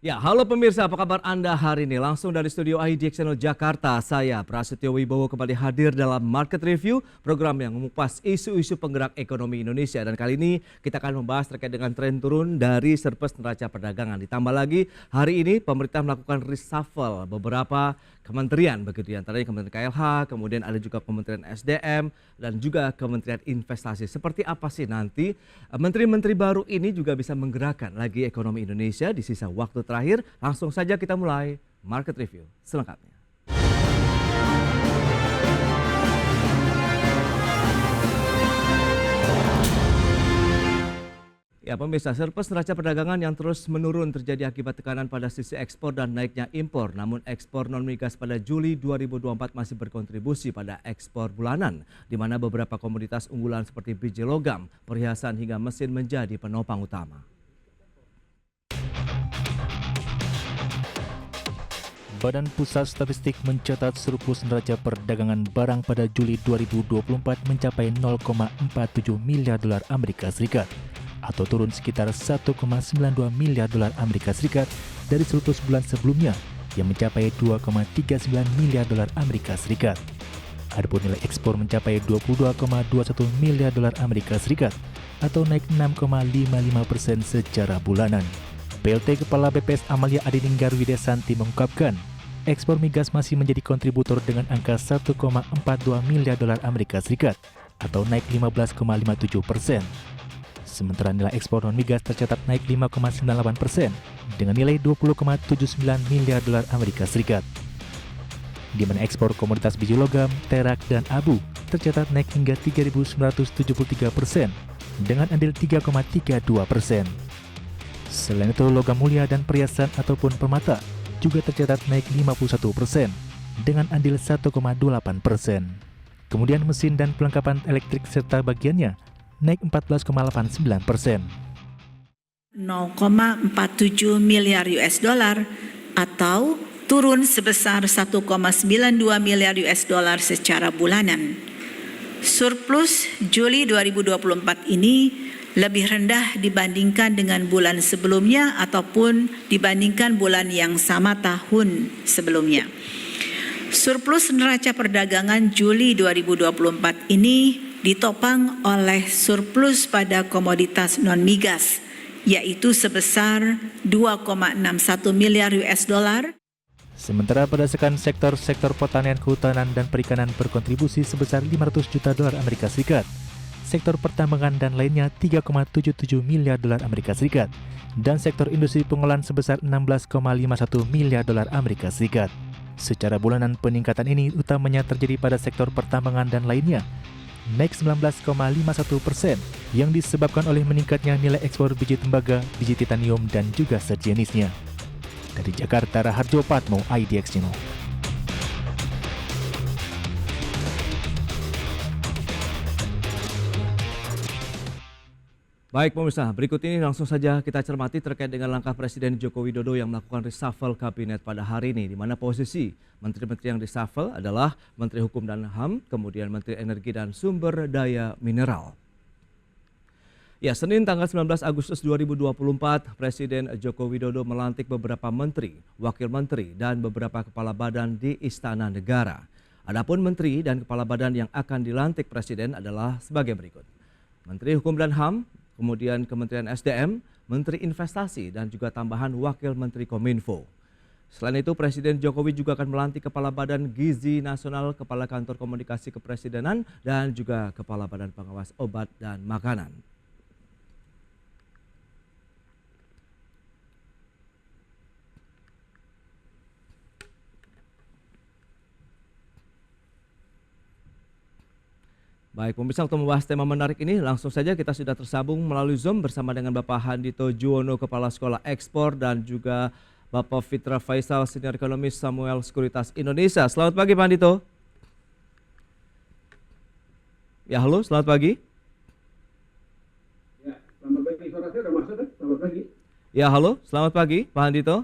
Ya, halo pemirsa, apa kabar Anda hari ini? Langsung dari studio IDX Channel Jakarta, saya Prasetyo Wibowo kembali hadir dalam Market Review, program yang mengupas isu-isu penggerak ekonomi Indonesia. Dan kali ini kita akan membahas terkait dengan tren turun dari surplus neraca perdagangan. Ditambah lagi, hari ini pemerintah melakukan reshuffle beberapa kementerian, begitu ya. Antaranya Kementerian KLH, kemudian ada juga Kementerian SDM, dan juga Kementerian Investasi. Seperti apa sih nanti menteri-menteri baru ini juga bisa menggerakkan lagi ekonomi Indonesia di sisa waktu terakhir? Langsung saja kita mulai Market Review selengkapnya. Ya pemirsa, surplus neraca perdagangan yang terus menurun terjadi akibat tekanan pada sisi ekspor dan naiknya impor. Namun ekspor non-migas pada Juli 2024 masih berkontribusi pada ekspor bulanan, di mana beberapa komoditas unggulan seperti biji logam, perhiasan hingga mesin menjadi penopang utama. Badan Pusat Statistik mencatat surplus neraca perdagangan barang pada Juli 2024 mencapai 0,47 miliar dolar Amerika Serikat atau turun sekitar 1,92 miliar dolar Amerika Serikat dari surplus bulan sebelumnya yang mencapai 2,39 miliar dolar Amerika Serikat. Adapun nilai ekspor mencapai 22,21 miliar dolar Amerika Serikat atau naik 6,55% secara bulanan. PLT Kepala BPS Amalia Adininggar Widesanti mengungkapkan, ekspor migas masih menjadi kontributor dengan angka 1,42 miliar dolar Amerika Serikat atau naik 15,57%. Sementara nilai ekspor non-migas tercatat naik 5,98% dengan nilai 20,79 miliar dolar Amerika Serikat. Di mana ekspor komoditas biji logam, terak, dan abu tercatat naik hingga 3.973% dengan andil 3,32%. Selain itu, logam mulia dan perhiasan ataupun permata juga tercatat naik 51% dengan andil 1,28%. Kemudian mesin dan perlengkapan elektrik serta bagiannya naik 14,89%. 0,47 miliar US dollar atau turun sebesar 1,92 miliar US dollar secara bulanan. Surplus Juli 2024 ini lebih rendah dibandingkan dengan bulan sebelumnya ataupun dibandingkan bulan yang sama tahun sebelumnya. Surplus neraca perdagangan Juli 2024 ini ditopang oleh surplus pada komoditas non-migas, yaitu sebesar 2,61 miliar US dollar. Sementara berdasarkan sektor pertanian, kehutanan, dan perikanan berkontribusi sebesar 500 juta dolar Amerika Serikat. Sektor pertambangan dan lainnya 3,77 miliar dolar Amerika Serikat. Dan sektor industri pengolahan sebesar 16,51 miliar dolar Amerika Serikat. Secara bulanan peningkatan ini utamanya terjadi pada sektor pertambangan dan lainnya, naik 19,51% yang disebabkan oleh meningkatnya nilai ekspor biji tembaga, biji titanium, dan juga sejenisnya. Dari Jakarta, Raharjo Patmo, IDX Channel. Baik pemirsa, berikut ini langsung saja kita cermati terkait dengan langkah Presiden Joko Widodo yang melakukan reshuffle kabinet pada hari ini, di mana posisi menteri-menteri yang reshuffle adalah Menteri Hukum dan HAM, kemudian Menteri Energi dan Sumber Daya Mineral. Ya, Senin tanggal 19 Agustus 2024, Presiden Joko Widodo melantik beberapa menteri, wakil menteri, dan beberapa kepala badan di Istana Negara. Adapun menteri dan kepala badan yang akan dilantik Presiden adalah sebagai berikut. Menteri Hukum dan HAM, kemudian Kementerian SDM, Menteri Investasi, dan juga tambahan Wakil Menteri Kominfo. Selain itu, Presiden Jokowi juga akan melantik Kepala Badan Gizi Nasional, Kepala Kantor Komunikasi Kepresidenan, dan juga Kepala Badan Pengawas Obat dan Makanan. Baik, pemirsa, untuk membahas tema menarik ini, langsung saja kita sudah tersambung melalui Zoom bersama dengan Bapak Handito Juwono, Kepala Sekolah Ekspor, dan juga Bapak Fitra Faisal, Senior Ekonomis Samuel Sekuritas Indonesia. Selamat pagi, Pak Handito. Ya, halo, selamat pagi. Ya, selamat pagi. Suara saya sudah masuk kan? Selamat pagi. Ya, halo, selamat pagi, Pak Handito.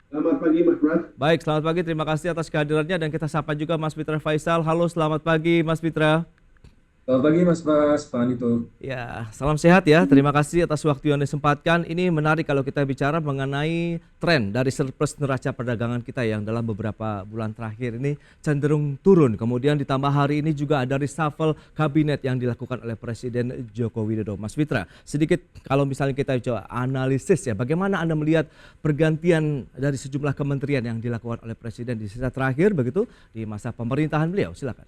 Selamat pagi, Mas Pras. Baik, selamat pagi. Terima kasih atas kehadirannya dan kita sapa juga Mas Fitra Faisal. Halo, selamat pagi, Mas Fitra. Selamat pagi Mas Bas, Pak Anito. Ya, salam sehat ya. Terima kasih atas waktu yang disempatkan. Ini menarik kalau kita bicara mengenai tren dari surplus neraca perdagangan kita yang dalam beberapa bulan terakhir ini cenderung turun. Kemudian ditambah hari ini juga ada reshuffle kabinet yang dilakukan oleh Presiden Joko Widodo. Mas Fitra, sedikit kalau misalnya kita coba analisis ya, bagaimana Anda melihat pergantian dari sejumlah kementerian yang dilakukan oleh Presiden di sisa terakhir begitu di masa pemerintahan beliau? Silakan.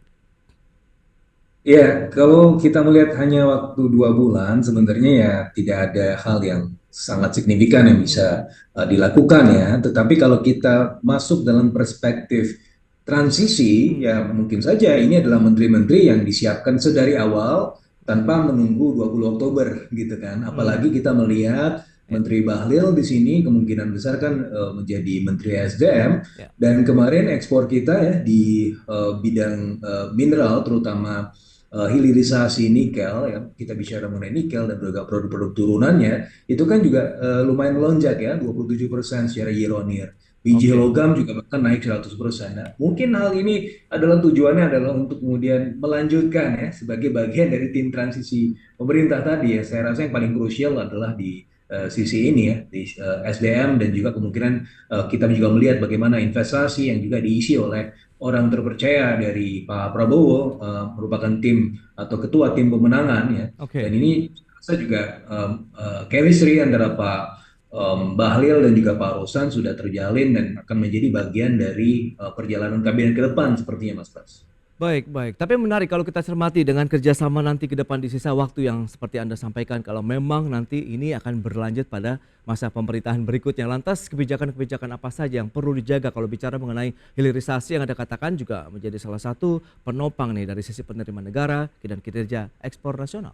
Ya, kalau kita melihat hanya waktu 2 bulan, sebenarnya ya tidak ada hal yang sangat signifikan yang bisa dilakukan ya. Tetapi kalau kita masuk dalam perspektif transisi, ya mungkin saja ini adalah menteri-menteri yang disiapkan sedari awal tanpa menunggu 20 Oktober gitu kan. Apalagi kita melihat Menteri Bahlil di sini kemungkinan besar kan menjadi Menteri SDM, Ya. dan kemarin ekspor kita ya di bidang mineral terutama hilirisasi nikel ya, kita bicara mengenai nikel dan juga produk-produk turunannya itu kan juga lumayan melonjak ya, 27% secara year on year. Biji Oke. logam juga bahkan naik 100%. Nah, mungkin hal ini adalah tujuannya adalah untuk kemudian melanjutkan ya sebagai bagian dari tim transisi pemerintah tadi ya. Saya rasa yang paling krusial adalah di sisi ini ya, di SDM, dan juga kemungkinan kita juga melihat bagaimana investasi yang juga diisi oleh orang terpercaya dari Pak Prabowo, merupakan tim atau ketua tim pemenangan ya. Dan Oke. ini saya juga chemistry antara Pak Bahlil dan juga Pak Rosan sudah terjalin dan akan menjadi bagian dari perjalanan kabinet ke depan sepertinya Mas Bas. Baik, baik. Tapi menarik kalau kita cermati dengan kerjasama nanti ke depan di sisa waktu yang seperti Anda sampaikan, kalau memang nanti ini akan berlanjut pada masa pemerintahan berikutnya. Lantas kebijakan-kebijakan apa saja yang perlu dijaga kalau bicara mengenai hilirisasi yang Anda katakan juga menjadi salah satu penopang nih dari sisi penerimaan negara dan kinerja ekspor nasional?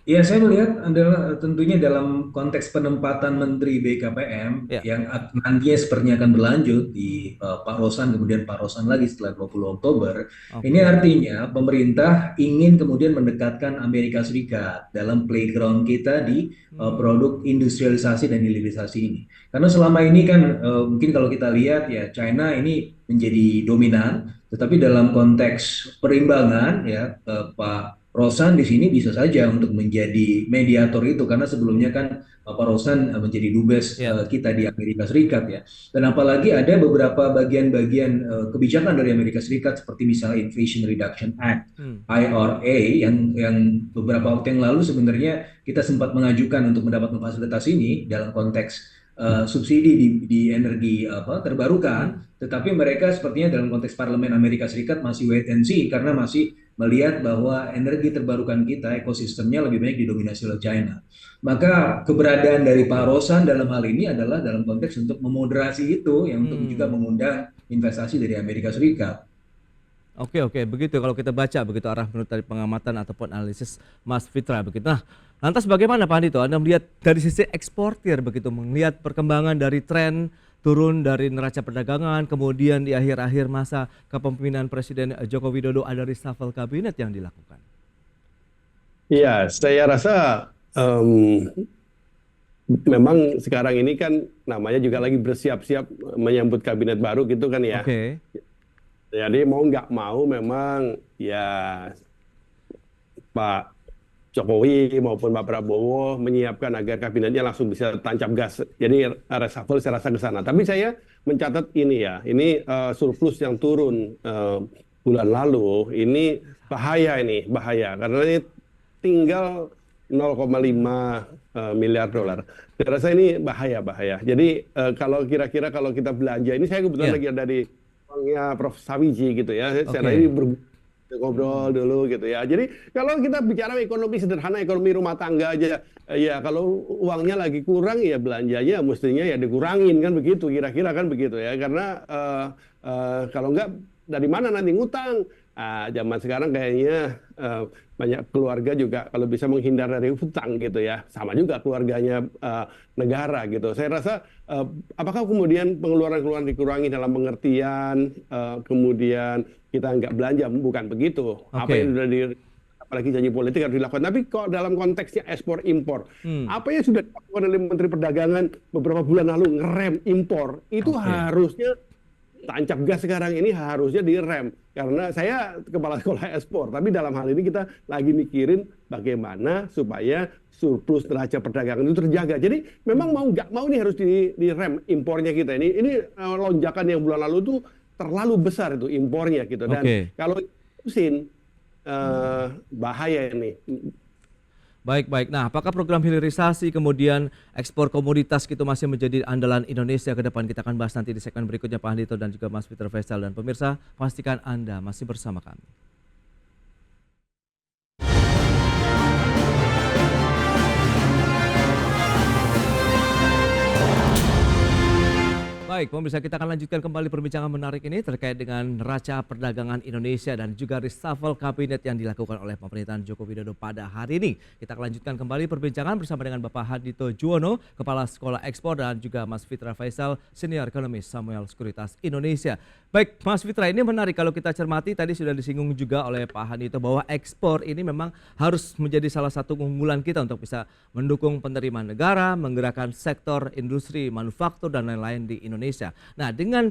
Ya, saya melihat adalah tentunya dalam konteks penempatan Menteri BKPM Ya, yang nantinya sepertinya akan berlanjut di Pak Rosan, kemudian Pak Rosan lagi setelah 20 Oktober. Ini oke. artinya pemerintah ingin kemudian mendekatkan Amerika Serikat dalam playground kita di produk industrialisasi dan hilirisasi ini. Karena selama ini kan mungkin kalau kita lihat ya China ini menjadi dominan, tetapi dalam konteks perimbangan ya Pak Rosan di sini bisa saja untuk menjadi mediator itu, karena sebelumnya kan Pak Rosan menjadi dubes Ya. kita di Amerika Serikat ya. Dan apalagi ada beberapa bagian-bagian kebijakan dari Amerika Serikat seperti misalnya Inflation Reduction Act Hmm. IRA yang beberapa waktu yang lalu sebenarnya kita sempat mengajukan untuk mendapatkan fasilitas ini dalam konteks subsidi di energi terbarukan, tetapi mereka sepertinya dalam konteks parlemen Amerika Serikat masih wait and see karena masih melihat bahwa energi terbarukan kita ekosistemnya lebih banyak didominasi oleh China. Maka keberadaan dari Pak Rosan dalam hal ini adalah dalam konteks untuk memoderasi itu, yang untuk juga Hmm. mengundang investasi dari Amerika Serikat. Oke, oke, begitu kalau kita baca begitu arah menurut dari pengamatan ataupun analisis Mas Fitra begitu. Nah, lantas bagaimana Pak Andito? Anda melihat dari sisi eksportir begitu, melihat perkembangan dari tren turun dari neraca perdagangan, kemudian di akhir-akhir masa kepemimpinan Presiden Joko Widodo ada reshuffle kabinet yang dilakukan. Iya, saya rasa em, memang sekarang ini kan namanya juga lagi bersiap-siap menyambut kabinet baru gitu kan ya. Oke. Jadi mau nggak mau memang ya Pak Jokowi maupun Pak Prabowo menyiapkan agar kabinetnya langsung bisa tancap gas. Jadi reshuffle saya rasa ke sana. Tapi saya mencatat ini ya, ini surplus yang turun bulan lalu ini bahaya karena ini tinggal 0,5 miliar dolar. Saya rasa ini bahaya. Jadi kalau kira-kira kalau kita belanja, ini saya kebetulan Ya. lagi ada di uangnya Prof. Sawiji gitu ya. Saya Oke. ini ngobrol dulu gitu ya. Jadi kalau kita bicara ekonomi sederhana, ekonomi rumah tangga aja, ya kalau uangnya lagi kurang ya belanjanya mestinya ya dikurangin kan begitu, kira-kira kan begitu ya. Karena kalau enggak dari mana nanti ngutang? Zaman sekarang kayaknya banyak keluarga juga kalau bisa menghindar dari hutang gitu ya. Sama juga keluarganya negara gitu. Saya rasa apakah kemudian pengeluaran-pengeluaran dikurangi dalam pengertian kemudian kita nggak belanja, bukan begitu. Apa yang sudah apalagi janji politik harus dilakukan. Tapi kok dalam konteksnya ekspor impor, apa yang sudah dilakukan oleh Menteri Perdagangan beberapa bulan lalu ngerem impor itu harusnya tancap gas sekarang ini harusnya direm. Karena saya kepala sekolah ekspor, tapi dalam hal ini kita lagi mikirin bagaimana supaya surplus neraca perdagangan itu terjaga. Jadi memang mau nggak mau ini harus direm impornya kita. Ini lonjakan yang bulan lalu itu terlalu besar itu impornya gitu. Dan kalau terusin bahaya ini. Baik. Nah, apakah program hilirisasi kemudian ekspor komoditas gitu masih menjadi andalan Indonesia ke depan? Kita akan bahas nanti di segmen berikutnya, Pak Andito dan juga Mas Peter Faisal. Dan pemirsa, pastikan Anda masih bersama kami. Baik, pemirsa, kita akan lanjutkan kembali perbincangan menarik ini terkait dengan neraca perdagangan Indonesia dan juga reshuffle kabinet yang dilakukan oleh pemerintahan Joko Widodo pada hari ini. Kita akan lanjutkan kembali perbincangan bersama dengan Bapak Hadito Juwono, Kepala Sekolah Ekspor, dan juga Mas Fitra Faisal, Senior Ekonomis Samuel Sekuritas Indonesia. Baik, Mas Fitra, ini menarik kalau kita cermati, tadi sudah disinggung juga oleh Pak Hadito bahwa ekspor ini memang harus menjadi salah satu keunggulan kita untuk bisa mendukung penerimaan negara, menggerakkan sektor industri, manufaktur, dan lain-lain di Indonesia. Nah, dengan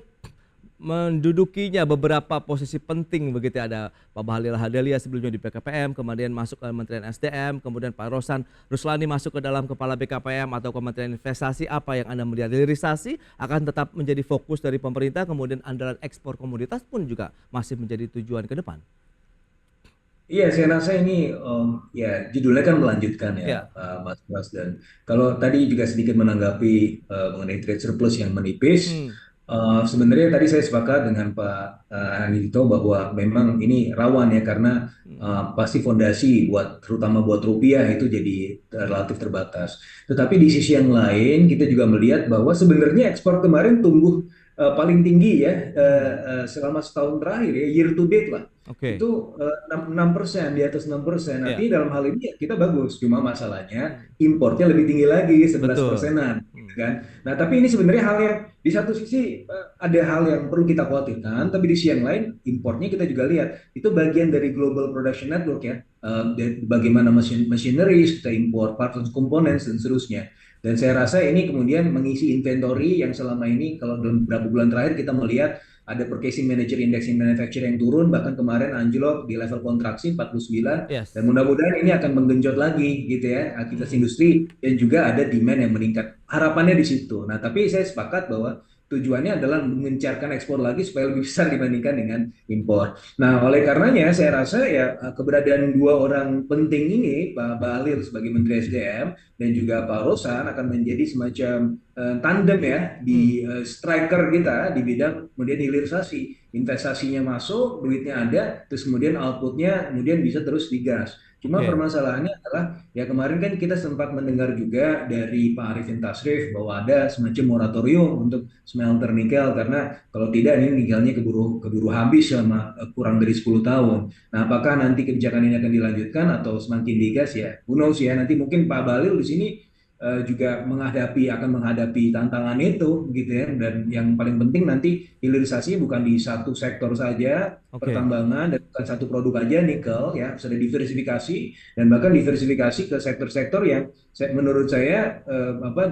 mendudukinya beberapa posisi penting begitu, ada Pak Bahlil Lahadalia sebelumnya di BKPM, kemudian masuk ke Kementerian SDM, kemudian Pak Rosan Ruslani masuk ke dalam Kepala BKPM atau Kementerian Investasi, apa yang Anda melihat? Hilirisasi akan tetap menjadi fokus dari pemerintah, kemudian andalan ekspor komoditas pun juga masih menjadi tujuan ke depan. Iya, saya rasa ini ya judulnya kan melanjutkan ya, Mas Pras. Dan kalau tadi juga sedikit menanggapi mengenai trade surplus yang menipis, sebenarnya tadi saya sepakat dengan Pak Anito bahwa memang ini rawan ya, karena pasti fondasi terutama buat rupiah itu jadi relatif terbatas. Tetapi di sisi yang lain kita juga melihat bahwa sebenarnya ekspor kemarin tumbuh paling tinggi ya selama setahun terakhir ya, year to date lah. Itu 6%, di atas 6%. Artinya dalam hal ini ya kita bagus. Cuma masalahnya importnya lebih tinggi lagi, 11%-an. Gitu kan? Nah, tapi ini sebenarnya hal yang di satu sisi ada hal yang perlu kita khawatirkan, tapi di sisi yang lain importnya kita juga lihat. Itu bagian dari Global Production Network ya. Bagaimana machinery, kita impor parts and components dan seterusnya. Dan saya rasa ini kemudian mengisi inventory yang selama ini kalau dalam beberapa bulan terakhir kita melihat ada Purchasing Manager Index in Manufacturing yang turun, bahkan kemarin anjlok di level kontraksi 49, dan mudah-mudahan ini akan menggenjot lagi gitu ya aktivitas industri, dan juga ada demand yang meningkat. Harapannya di situ. Nah, tapi saya sepakat bahwa tujuannya adalah mengencarkan ekspor lagi supaya lebih besar dibandingkan dengan impor. Nah, oleh karenanya saya rasa ya keberadaan dua orang penting ini, Pak Bahlil sebagai Menteri SDM dan juga Pak Rosan, akan menjadi semacam tandem ya di striker kita di bidang kemudian hilirisasi. Investasinya masuk, duitnya ada, terus kemudian outputnya kemudian bisa terus digas. Cuma permasalahannya adalah ya kemarin kan kita sempat mendengar juga dari Pak Arifin Tasrif bahwa ada semacam moratorium untuk smelter nikel, karena kalau tidak ini nikelnya keburu habis selama kurang dari 10 tahun. Nah, apakah nanti kebijakan ini akan dilanjutkan atau semakin digas ya? Who knows ya, nanti mungkin Pak Bahlil di sini juga akan menghadapi tantangan itu gitu ya. Dan yang paling penting nanti hilirisasi bukan di satu sektor saja, pertambangan, dan bukan satu produk aja nikel ya, sudah diversifikasi, dan bahkan diversifikasi ke sektor-sektor yang menurut saya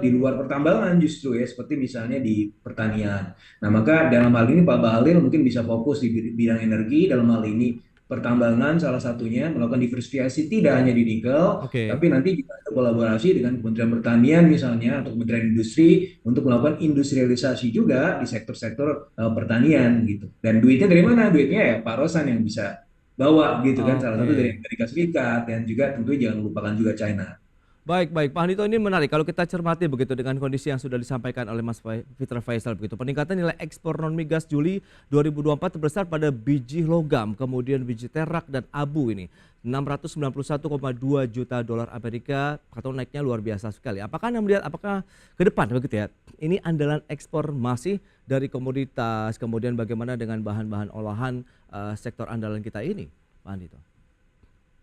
di luar pertambangan justru ya, seperti misalnya di pertanian. Nah, maka dalam hal ini Pak Bahlil mungkin bisa fokus di bidang energi, dalam hal ini pertambangan salah satunya, melakukan diversifikasi tidak hanya di nikel, tapi nanti juga ada kolaborasi dengan Kementerian Pertanian misalnya atau Kementerian Industri untuk melakukan industrialisasi juga di sektor-sektor pertanian gitu. Dan duitnya dari mana? Duitnya ya Pak Rosan yang bisa bawa gitu kan, salah satu dari Amerika Serikat, dan juga tentu jangan lupakan juga China. Baik, Pak Andito, ini menarik kalau kita cermati begitu dengan kondisi yang sudah disampaikan oleh Mas Fitra Faisal begitu. Peningkatan nilai ekspor non migas Juli 2024 terbesar pada biji logam, kemudian biji terak dan abu ini 691,2 juta dolar Amerika, atau naiknya luar biasa sekali. Apakah Anda melihat apakah ke depan begitu ya, ini andalan ekspor masih dari komoditas, kemudian bagaimana dengan bahan-bahan olahan sektor andalan kita ini, Pak Andito?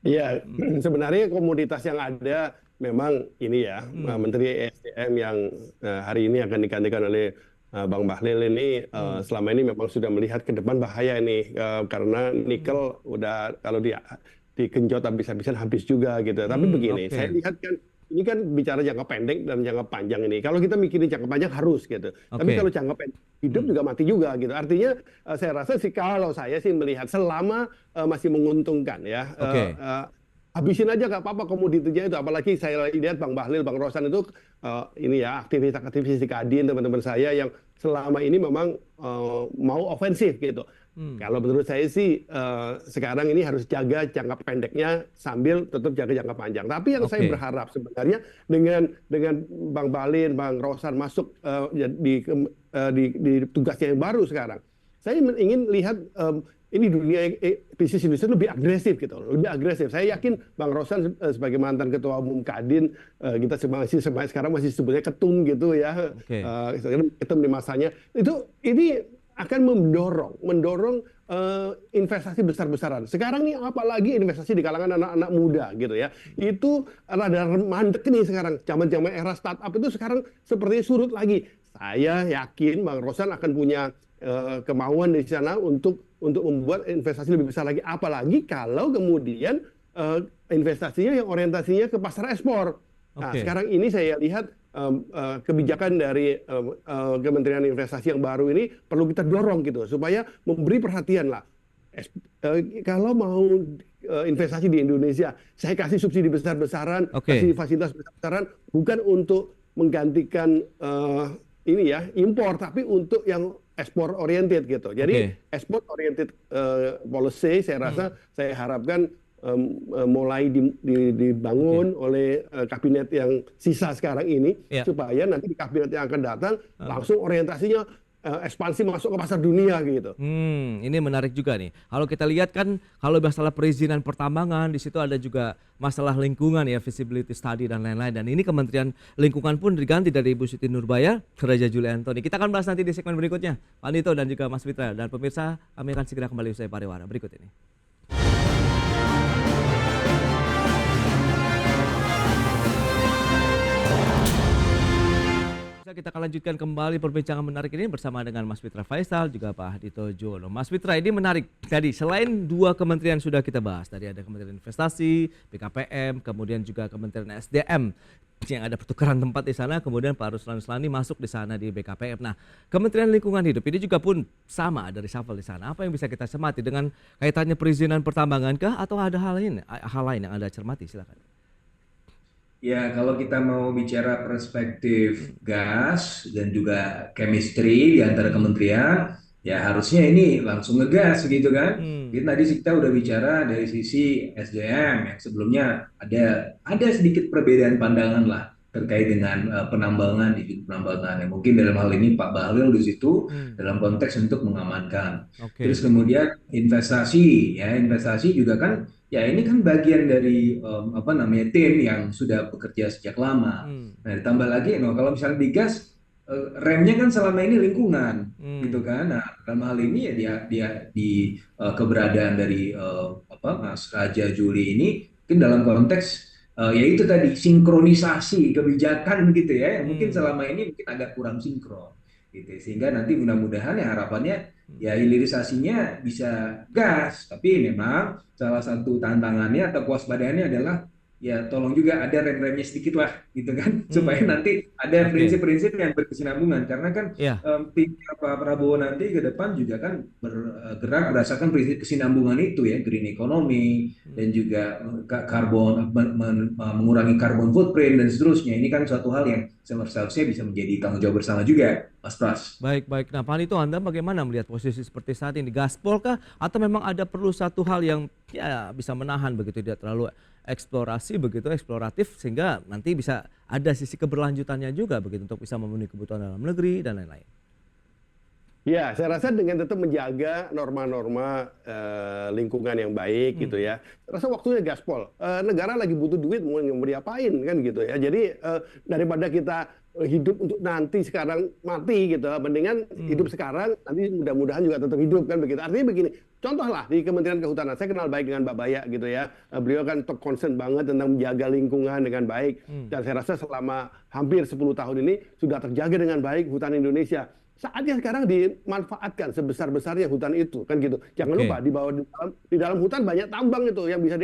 Iya, sebenarnya komoditas yang ada memang ini ya, Menteri SDM yang hari ini akan digantikan oleh Bang Bahlil ini selama ini memang sudah melihat ke depan bahaya ini, karena nikel udah kalau digenjot habis-habisan habis juga gitu. Tapi begini, saya lihat kan ini kan bicara jangka pendek dan jangka panjang ini. Kalau kita mikirin jangka panjang harus gitu. Tapi Oke. kalau jangka pendek hidup juga mati juga gitu. Artinya saya rasa sih kalau saya sih melihat selama masih menguntungkan ya. Oke. Habisin aja nggak apa-apa komoditinya itu. Apalagi saya lihat Bang Bahlil, Bang Rosan itu ini ya aktivis-aktivis di Kadin teman-teman saya yang selama ini memang mau ofensif gitu. Kalau menurut saya sih sekarang ini harus jaga jangka pendeknya sambil tetap jaga jangka panjang. Tapi yang saya Oke. berharap sebenarnya dengan Bang Bahlil, Bang Rosan masuk di tugasnya yang baru sekarang, saya ingin lihat ini dunia bisnis Indonesia lebih agresif gitu, lebih agresif. Saya yakin Bang Rosan sebagai mantan ketua umum Kadin, kita masih sekarang masih sebutnya ketum gitu ya, Oke. ketum di masanya ini akan mendorong investasi besar-besaran. Sekarang nih apalagi investasi di kalangan anak-anak muda gitu ya. Itu rada mandek nih sekarang. Zaman-zaman era startup itu sekarang sepertinya surut lagi. Saya yakin Bang Rosan akan punya kemauan di sana untuk membuat investasi lebih besar lagi. Apalagi kalau kemudian investasinya yang orientasinya ke pasar ekspor. Nah, Oke. sekarang ini saya lihat kebijakan dari Kementerian Investasi yang baru ini perlu kita dorong gitu supaya memberi perhatian lah. Kalau mau investasi di Indonesia, saya kasih subsidi besar-besaran, Oke. kasih fasilitas besar-besaran, bukan untuk menggantikan ini ya impor, tapi untuk yang ekspor oriented gitu. Jadi ekspor oriented policy saya rasa saya harapkan mulai dibangun oleh kabinet yang sisa sekarang ini Ya. supaya nanti di kabinet yang akan datang langsung orientasinya ekspansi masuk ke pasar dunia gitu. Ini menarik juga nih. Kalau kita lihat kan kalau masalah perizinan pertambangan di situ ada juga masalah lingkungan ya, feasibility study dan lain-lain. Dan ini Kementerian Lingkungan pun diganti dari Ibu Siti Nurbaya ke Raja Juli Antoni. Kita akan bahas nanti di segmen berikutnya. Pak Dito dan juga Mas Fitra dan pemirsa, kami akan segera kembali usai pariwara berikut ini. Kita akan lanjutkan kembali perbincangan menarik ini bersama dengan Mas Fitra Faisal juga Pak Dito Juwono. Mas Fitra, ini menarik. Tadi selain dua kementerian sudah kita bahas, tadi ada Kementerian Investasi, BKPM, kemudian juga Kementerian SDM yang ada pertukaran tempat di sana, kemudian Pak Ruslan Ruslani masuk di sana di BKPM. Nah, Kementerian Lingkungan Hidup ini juga pun sama ada reshuffle di sana. Apa yang bisa kita cermati dengan kaitannya perizinan pertambangan kah atau ada hal lain yang Anda cermati? Silakan. Ya, kalau kita mau bicara perspektif gas dan juga chemistry di antara kementerian, ya harusnya ini langsung ngegas gitu kan. Jadi tadi kita udah bicara dari sisi SDM yang sebelumnya ada sedikit perbedaan pandangan lah terkait dengan penambangan di penambangan. Ya, mungkin dalam hal ini Pak Bahlil di situ dalam konteks untuk mengamankan. Terus kemudian investasi, ya investasi juga kan. Ya ini kan bagian dari tim yang sudah bekerja sejak lama. Nah ditambah lagi, kalau misalnya di gas remnya kan selama ini lingkungan, gitu kan. Nah dalam hal ini ya dia di keberadaan dari Mas Raja Juli ini, mungkin dalam konteks yaitu tadi sinkronisasi kebijakan gitu ya, yang mungkin selama ini mungkin agak kurang sinkron. Gitu. Sehingga nanti mudah-mudahan ya harapannya ya hilirisasinya bisa gas, tapi memang salah satu tantangannya atau kewaspadaannya adalah ya tolong juga ada rem-remnya sedikit lah gitu kan, supaya nanti ada prinsip-prinsip yang berkesinambungan, karena kan tim Pak Prabowo nanti ke depan juga kan bergerak berdasarkan prinsip kesinambungan itu ya, green economy dan juga mengurangi carbon footprint dan seterusnya. Ini kan suatu hal yang seharusnya bisa menjadi tanggung jawab bersama juga, Mas Pras. Baik. Nah Pak Dito, Anda bagaimana melihat posisi seperti saat ini? Gaspol kah? Atau memang ada perlu satu hal yang ya bisa menahan begitu, tidak terlalu eksplorasi begitu, eksploratif, sehingga nanti bisa ada sisi keberlanjutannya juga begitu untuk bisa memenuhi kebutuhan dalam negeri dan lain-lain? Ya, saya rasa dengan tetap menjaga norma-norma lingkungan yang baik gitu ya. Saya rasa waktunya gaspol. Negara lagi butuh duit, mau diapain kan gitu ya. Jadi daripada kita hidup untuk nanti sekarang mati gitu, mendingan hidup sekarang, nanti mudah-mudahan juga tetap hidup kan begitu. Artinya begini, contohlah di Kementerian Kehutanan, saya kenal baik dengan Mbak Baya gitu ya. Beliau kan top concern banget tentang menjaga lingkungan dengan baik. Dan saya rasa selama hampir 10 tahun ini sudah terjaga dengan baik hutan Indonesia. saatnya sekarang dimanfaatkan sebesar-besarnya hutan itu kan gitu. Jangan Oke. lupa di dalam hutan banyak tambang itu yang bisa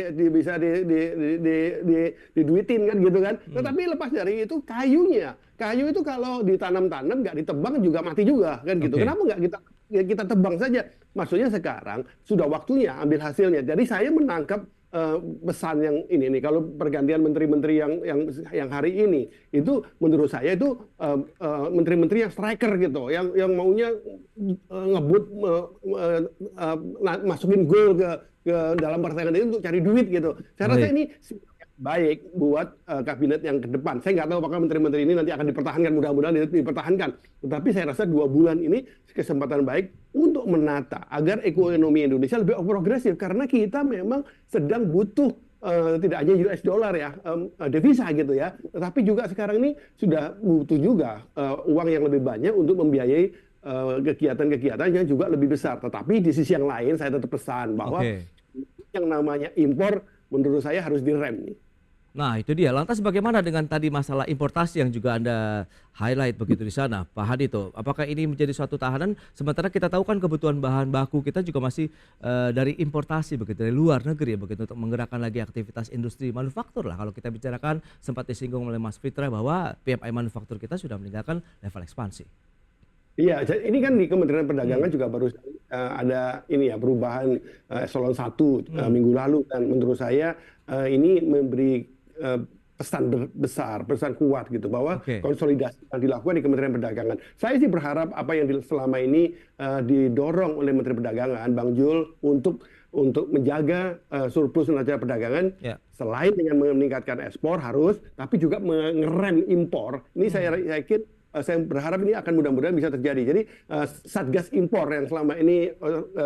diduitin kan gitu kan. Tetapi lepas dari itu kayunya, kayu itu kalau ditanam-tanam nggak ditebang juga mati juga kan gitu. Oke. Kenapa nggak kita tebang saja? Maksudnya sekarang sudah waktunya ambil hasilnya. Jadi saya menangkap pesan yang ini nih, kalau pergantian menteri-menteri yang hari ini itu menurut saya itu menteri-menteri yang striker gitu, yang maunya ngebut masukin gol ke dalam pertandingan itu untuk cari duit gitu. Saya rasa Baik. ini baik buat kabinet yang ke depan. Saya nggak tahu apakah menteri-menteri ini nanti akan dipertahankan, mudah-mudahan dipertahankan. Tetapi saya rasa 2 bulan ini kesempatan baik untuk menata agar ekonomi Indonesia lebih progresif, karena kita memang sedang butuh tidak hanya US dollar ya, devisa gitu ya, tetapi juga sekarang ini sudah butuh juga uang yang lebih banyak untuk membiayai kegiatan-kegiatan yang juga lebih besar. Tetapi di sisi yang lain saya tetap pesan bahwa Oke. yang namanya impor menurut saya harus direm nih. Nah, itu dia. Lantas bagaimana dengan tadi masalah importasi yang juga Anda highlight begitu di sana, Pak Hadito? Apakah ini menjadi suatu tahanan? Sementara kita tahu kan kebutuhan bahan baku kita juga masih dari importasi begitu, dari luar negeri begitu, untuk menggerakkan lagi aktivitas industri manufaktur lah. Kalau kita bicarakan, sempat disinggung oleh Mas Fitra bahwa PMI manufaktur kita sudah meninggalkan level ekspansi. Iya, ini kan di Kementerian Perdagangan juga baru ada ini ya perubahan eselon 1 minggu lalu, dan menurut saya ini memberi pesan besar, pesan kuat gitu bahwa Oke. konsolidasi yang dilakukan di Kementerian Perdagangan. Saya sih berharap apa yang selama ini didorong oleh Menteri Perdagangan, Bang Jul, untuk menjaga surplus neraca perdagangan, Ya. selain dengan meningkatkan ekspor harus, tapi juga mengerem impor. Ini saya yakin, saya berharap ini akan mudah-mudahan bisa terjadi. Jadi Satgas impor yang selama ini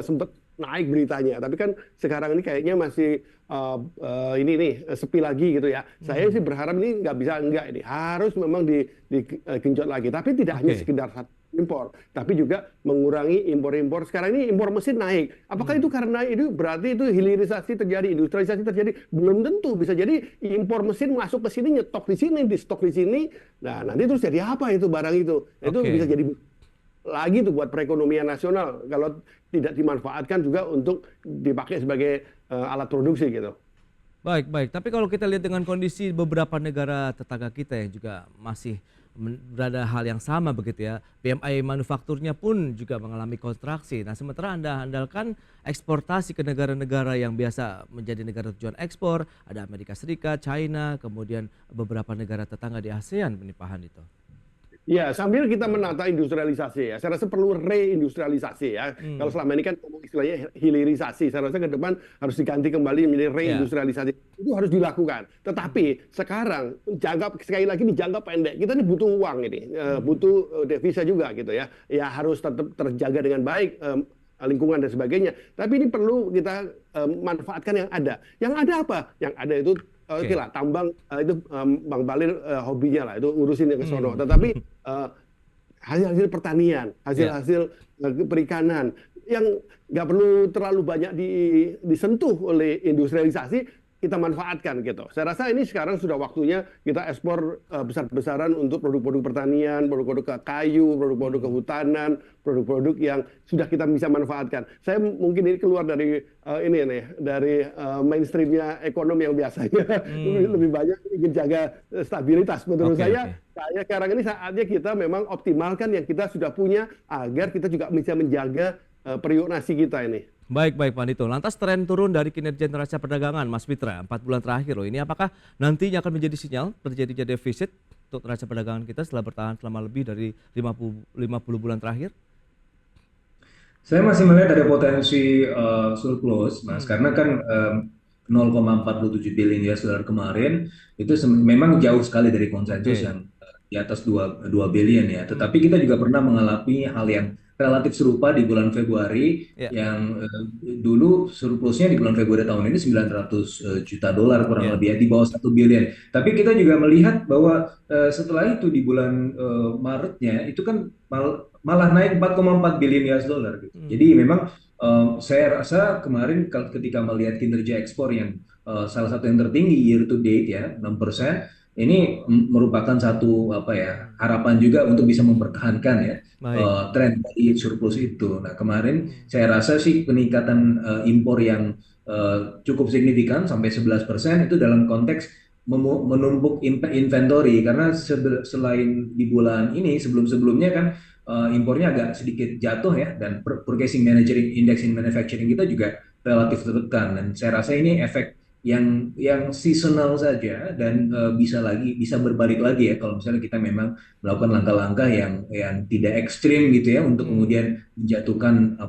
sempat naik beritanya, tapi kan sekarang ini kayaknya masih ini nih sepi lagi gitu ya. Saya sih berharap ini enggak ini harus memang digenjot lagi. Tapi tidak hanya Oke. sekedar impor, tapi juga mengurangi impor-impor. Sekarang ini impor mesin naik. Apakah itu karena itu berarti itu hilirisasi terjadi, industrialisasi terjadi? Belum tentu. Bisa jadi impor mesin masuk ke sini, nyetok di sini, di stok di sini. Nah, nanti terus jadi apa itu barang itu? Itu Oke. bisa jadi lagi tuh buat perekonomian nasional kalau tidak dimanfaatkan juga untuk dipakai sebagai alat produksi gitu. Baik, baik. Tapi kalau kita lihat dengan kondisi beberapa negara tetangga kita yang juga masih berada hal yang sama begitu ya, PMI manufakturnya pun juga mengalami kontraksi. Nah, sementara Anda andalkan eksportasi ke negara-negara yang biasa menjadi negara tujuan ekspor, ada Amerika Serikat, China, kemudian beberapa negara tetangga di ASEAN, penipahan itu. Ya, sambil kita menata industrialisasi ya, saya rasa perlu reindustrialisasi ya. Kalau selama ini kan istilahnya hilirisasi, saya rasa ke depan harus diganti kembali menjadi reindustrialisasi. Itu harus dilakukan. Tetapi sekarang sekali lagi di jangka pendek, kita ini butuh uang ini, butuh devisa juga gitu ya. Ya harus tetap terjaga dengan baik lingkungan dan sebagainya. Tapi ini perlu kita manfaatkan yang ada. Yang ada apa? Yang ada itu oke lah, tambang itu Bang Balir hobinya lah, itu ngurusin yang ke sono. Tetapi hasil-hasil pertanian, hasil-hasil perikanan yang nggak perlu terlalu banyak disentuh oleh industrialisasi, kita manfaatkan gitu. Saya rasa ini sekarang sudah waktunya kita ekspor besar-besaran untuk produk-produk pertanian, produk-produk kayu, produk-produk kehutanan, produk-produk yang sudah kita bisa manfaatkan. Saya mungkin ini keluar dari ini nih, dari mainstreamnya ekonomi yang biasanya lebih banyak ingin jaga stabilitas. Menurut saya sekarang ini saatnya kita memang optimalkan yang kita sudah punya agar kita juga bisa menjaga periuk nasi kita ini. Baik, baik Pak Dito. Lantas tren turun dari kinerja neraca perdagangan, Mas Fitra, 4 bulan terakhir loh. Ini apakah nantinya akan menjadi sinyal terjadinya defisit untuk neraca perdagangan kita setelah bertahan selama lebih dari 50 bulan terakhir? Saya masih melihat ada potensi surplus, Mas, karena kan 0,47 billion US dollar kemarin itu memang jauh sekali dari konsensus yang di atas 2 billion ya. Tetapi kita juga pernah mengalami hal yang relatif serupa di bulan Februari yang dulu surplusnya di bulan Februari tahun ini 900 juta dolar kurang lebih ya, di bawah 1 billion. Tapi kita juga melihat bahwa setelah itu di bulan Maretnya itu kan malah naik 4,4 billion US dollar gitu. Jadi memang saya rasa kemarin ketika melihat kinerja ekspor yang salah satu yang tertinggi year to date ya 6%, ini merupakan satu harapan juga untuk bisa mempertahankan ya Baik. tren dari surplus itu. Nah, kemarin saya rasa sih peningkatan impor yang cukup signifikan sampai 11% itu dalam konteks menumpuk inventory, karena selain di bulan ini sebelum-sebelumnya kan impornya agak sedikit jatuh ya, dan purchasing managing index in manufacturing kita juga relatif tertekan, dan saya rasa ini efek yang seasonal saja, dan bisa berbalik lagi ya kalau misalnya kita memang melakukan langkah-langkah yang tidak ekstrim gitu ya untuk kemudian menjatuhkan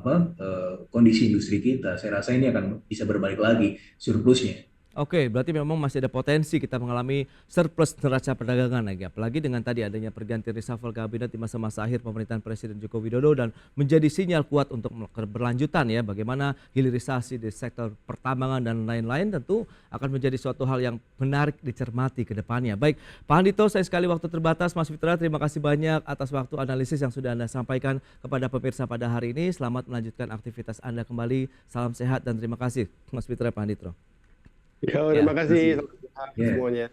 kondisi industri kita. Saya rasa ini akan bisa berbalik lagi surplusnya. Oke, berarti memang masih ada potensi kita mengalami surplus neraca perdagangan lagi. Apalagi dengan tadi adanya pergantian reshuffle kabinet di masa-masa akhir pemerintahan Presiden Joko Widodo, dan menjadi sinyal kuat untuk keberlanjutan ya. Bagaimana hilirisasi di sektor pertambangan dan lain-lain tentu akan menjadi suatu hal yang menarik dicermati ke depannya. Baik, Pak Andito, sayang sekali waktu terbatas. Mas Fitra, terima kasih banyak atas waktu analisis yang sudah Anda sampaikan kepada pemirsa pada hari ini. Selamat melanjutkan aktivitas Anda kembali. Salam sehat dan terima kasih Mas Fitra, Pak Andito. Ya, terima kasih semuanya.